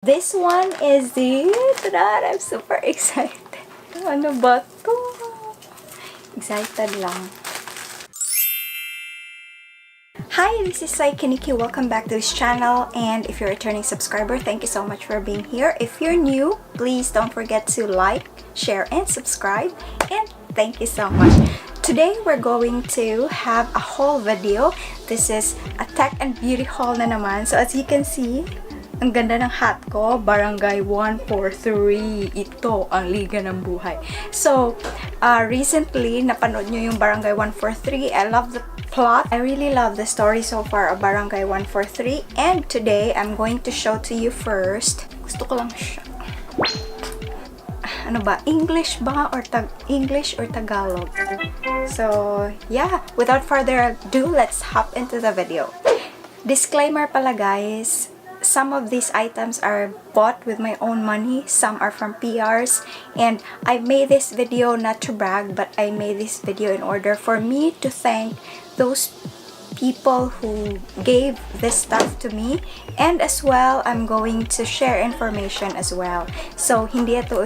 This one is the... Tada! I'm super excited. Ano ba to? Excited lang. Hi, this is Sai Kiniki. Welcome back to this channel. And if you're a returning subscriber, thank you so much for being here. If you're new, please don't forget to like, share, and subscribe. And thank you so much. Today, we're going to have a haul video. This is a tech and beauty haul na naman. So as you can see, ang ganda ng hat ko, Barangay 143. Ito ang liga ng buhay. So, recently, napanood nyo yung Barangay 143. I love the plot. I really love the story so far of Barangay 143. And today, I'm going to show to you first. Gusto ko lang siya. Ano ba? English ba? Or English or Tagalog? So, yeah. Without further ado, let's hop into the video. Disclaimer pala guys. Some of these items are bought with my own money, some are from PRs, and I made this video not to brag, but I made this video in order for me to thank those people who gave this stuff to me, and as well, I'm going to share information as well. So, hindi ako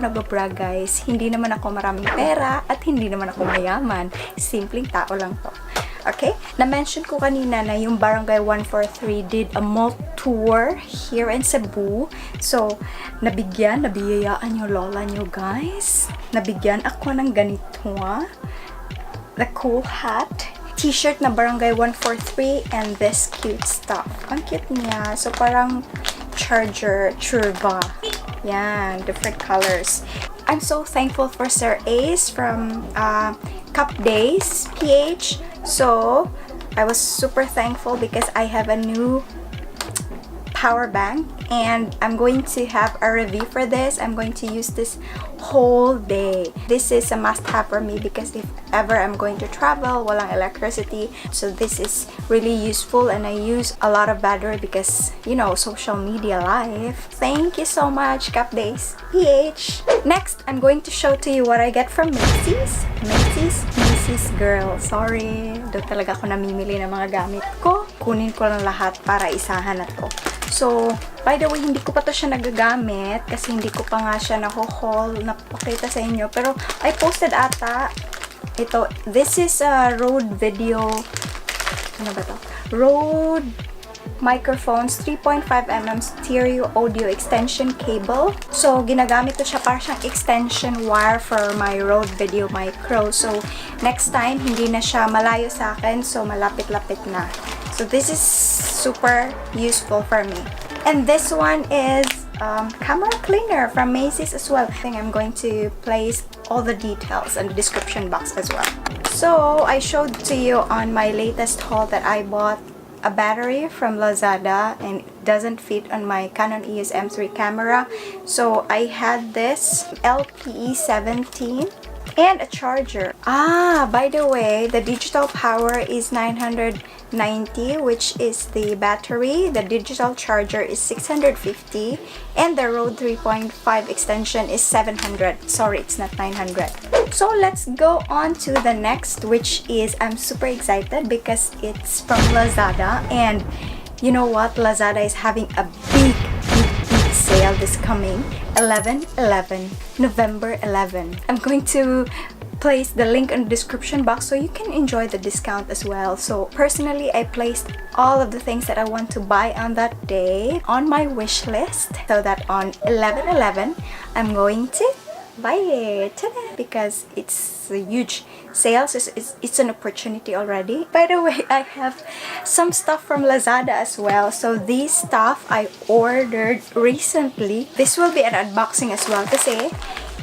nagbabrag guys, hindi naman ako maraming pera, at hindi naman ako mayaman, simpleng tao lang to. Okay? Na-mention ko kanina na yung Barangay 143 did a mall tour here in Cebu. So, nabiyayaan yung lola nyo guys. Nabigyan ako ng ganito the cool hat, t-shirt na Barangay 143, and this cute stuff. Ang cute niya. So, parang charger, churba. Yan, different colors. I'm so thankful for Sir Ace from Cup Days PH. So, I was super thankful because I have a new power bank and I'm going to have a review for this. I'm going to use this whole day. This is a must-have for me because if ever I'm going to travel, walang electricity. So this is really useful and I use a lot of battery because, you know, social media life. Thank you so much, Cup Days PH. Next, I'm going to show to you what I get from Macy's. Macy's girl. Sorry. Doon talaga ako namimili ng mga gamit ko. Kunin ko lang lahat para isahan na to. So, by the way, hindi ko pa to siya nagagamit kasi hindi ko pa nga siya naho-haul na pakita sa inyo. Pero, I posted ata ito. This is a Rode video. Ano ba to? Rode microphones 3.5mm stereo audio extension cable. So, ginagamit ko siya para siyang extension wire for my Rode Video Micro. So, next time, hindi na siya malayo sa akin. So, malapit-lapit na. So, this is super useful for me. And this one is camera cleaner from Macy's as well. I think I'm going to place all the details in the description box as well. So, I showed to you on my latest haul that I bought a battery from LAZADA and it doesn't fit on my Canon EOS M3 camera. So, I had this LPE17 and a charger. By the way, the digital power is 990, which is the battery. The digital charger is 650 and the Rode 3.5 extension is 700. Sorry, it's not 900. So let's go on to the next, which is, I'm super excited because it's from LAZADA, and you know what? LAZADA is having a big sale this coming 11/11, November 11. I'm going to place the link in the description box so you can enjoy the discount as well. So personally, I placed all of the things that I want to buy on that day on my wish list so that on 11/11 I'm going to buy it. Ta-da! Because it's a huge sales. It's an opportunity already. By the way, I have some stuff from LAZADA as well. So this stuff I ordered recently. This will be an unboxing as well kasi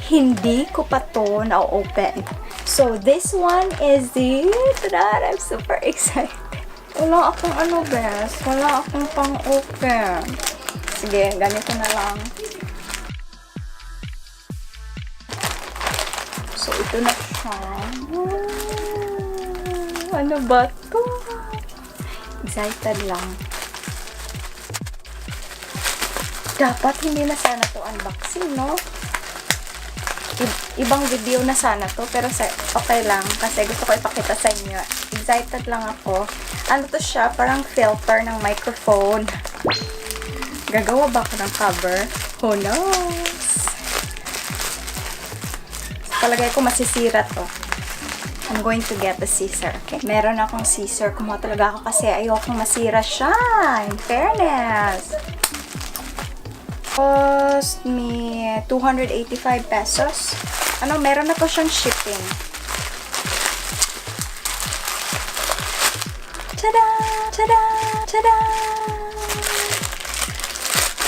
hindi ko pa to na-open. So this one is the... Tada! I'm super excited. Wala akong ano best. Wala akong pang-open. Sige, ganito na lang. So, ito na siya. Ano ba to? Excited lang. Dapat hindi na sana to unboxing, no? Ibang video na sana to, pero okay lang kasi gusto ko ipakita sa inyo. Excited lang ako. Ano to siya? Parang filter ng microphone. Gagawa ba ako ng cover? Who knows? Palagay ko masisira to. I'm going to get the scissor, okay? Meron akong scissor. Kumuha talaga ako kasi ayokong masira siya. In fairness. Cost me 285 pesos. Ano, meron na po siyang shipping. Tada! Tada! Tada!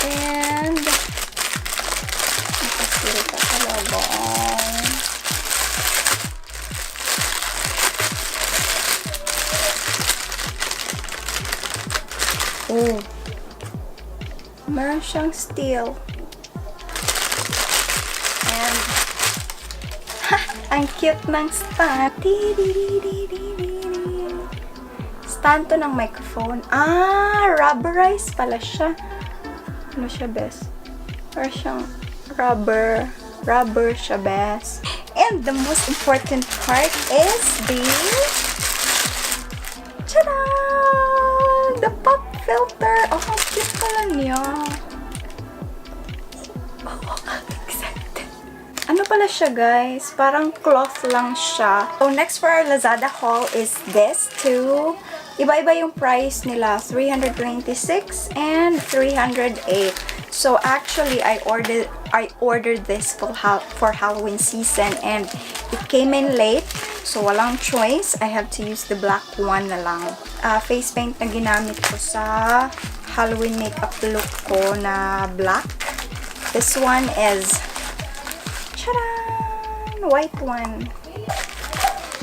And nakasira pa talaga. Oh. Meron siyang steel. And ang cute ng stand. Stand to ng microphone. Ah, rubberized pala siya. Ano siya, best? Or siyang rubber siya, best. And the most important part is the tada! The pop filter. Oh, ang cute pala niya. Oh, excited. Ano pala siya, guys? Parang cloth lang siya. So, next for our Lazada haul is this two. Iba-iba yung price nila. 326 and 308. So, actually, I ordered this for Halloween season and it came in late. So, walang choice. I have to use the black one na lang. Face paint na ginamit ko sa Halloween makeup look ko na black. This one is charan! White one.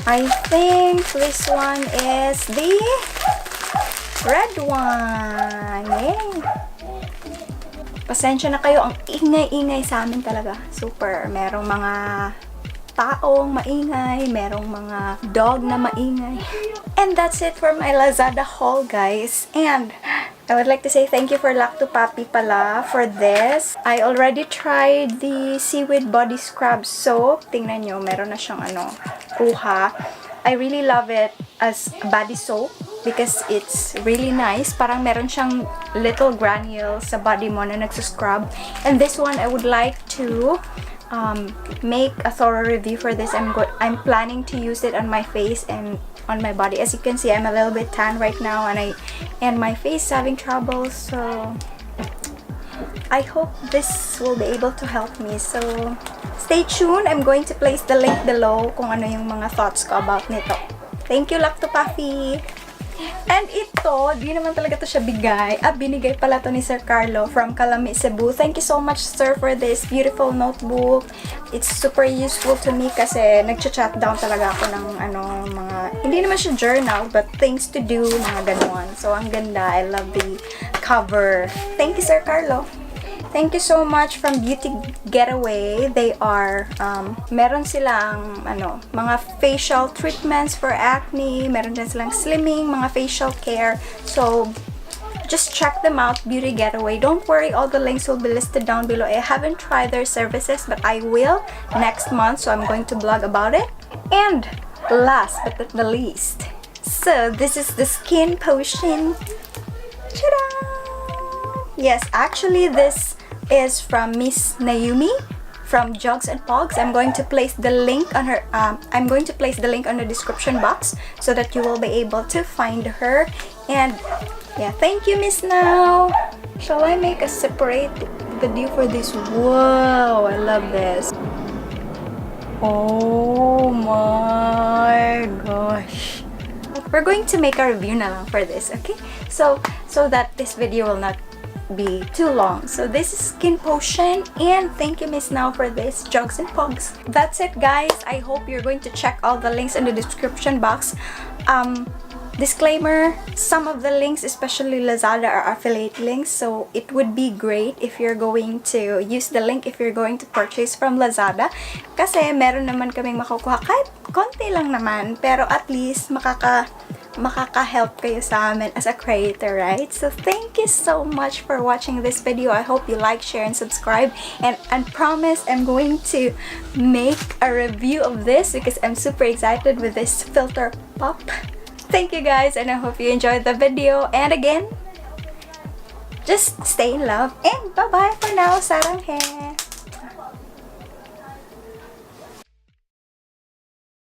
I think this one is the red one. Yay! Pasensya na kayo. Ang ingay-ingay sa amin talaga. Super. Merong mga taong maingay. Merong mga dog na maingay. And that's it for my Lazada haul, guys. And I would like to say thank you for Lacto Papi pala for this. I already tried the seaweed body scrub soap. Tingnan nyo, meron na siyang kuha. I really love it as body soap because it's really nice. Parang meron siyang little granules sa body mo na nagsuscrub. And this one, I would like to make a thorough review for this. I'm planning to use it on my face and on my body. As you can see, I'm a little bit tan right now and my face is having trouble, so I hope this will be able to help me. So stay tuned. I'm going to place the link below kung ano yung mga thoughts ko about nito. Thank you, Lacto Papi! And ito, di naman talaga to siya binigay pala to ni Sir Carlo from Calami, Cebu. Thank you so much, sir, for this beautiful notebook. It's super useful to me kasi nag-chat down talaga ako ng mga, hindi naman siya journal, but things to do, mga ganon. So, ang ganda. I love the cover. Thank you, Sir Carlo. Thank you so much from Beauty Getaway. They are, meron silang, mga facial treatments for acne. Meron din silang slimming, mga facial care. So, just check them out, Beauty Getaway. Don't worry, all the links will be listed down below. I haven't tried their services, but I will next month. So, I'm going to blog about it. And, last but not the least. So, this is the skin potion. Ta-da! Yes, actually, this is from Miss Naomi from Jugs and Pogs. I'm going to place the link on her. I'm going to place the link on the description box so that you will be able to find her. And yeah, thank you, Miss Now. Shall I make a separate video for this? Whoa, I love this. Oh my gosh. We're going to make a review na lang for this, okay? So that this video will not be too long. So this is skin potion, and thank you, Miss Now, for this Jugs and Pogs. That's it, guys. I hope you're going to check all the links in the description box. Disclaimer, some of the links, especially Lazada, are affiliate links, so it would be great if you're going to use the link if you're going to purchase from Lazada, kasi meron naman kaming makukuha kahit konti lang naman, pero at least makaka-help kayo sa amin as a creator, right? So thank you so much for watching this video. I hope you like, share, and subscribe, and promise I'm going to make a review of this because I'm super excited with this filter pop. Thank you, guys, and I hope you enjoyed the video. And again, Just stay in love and bye-bye for now. Saranghe!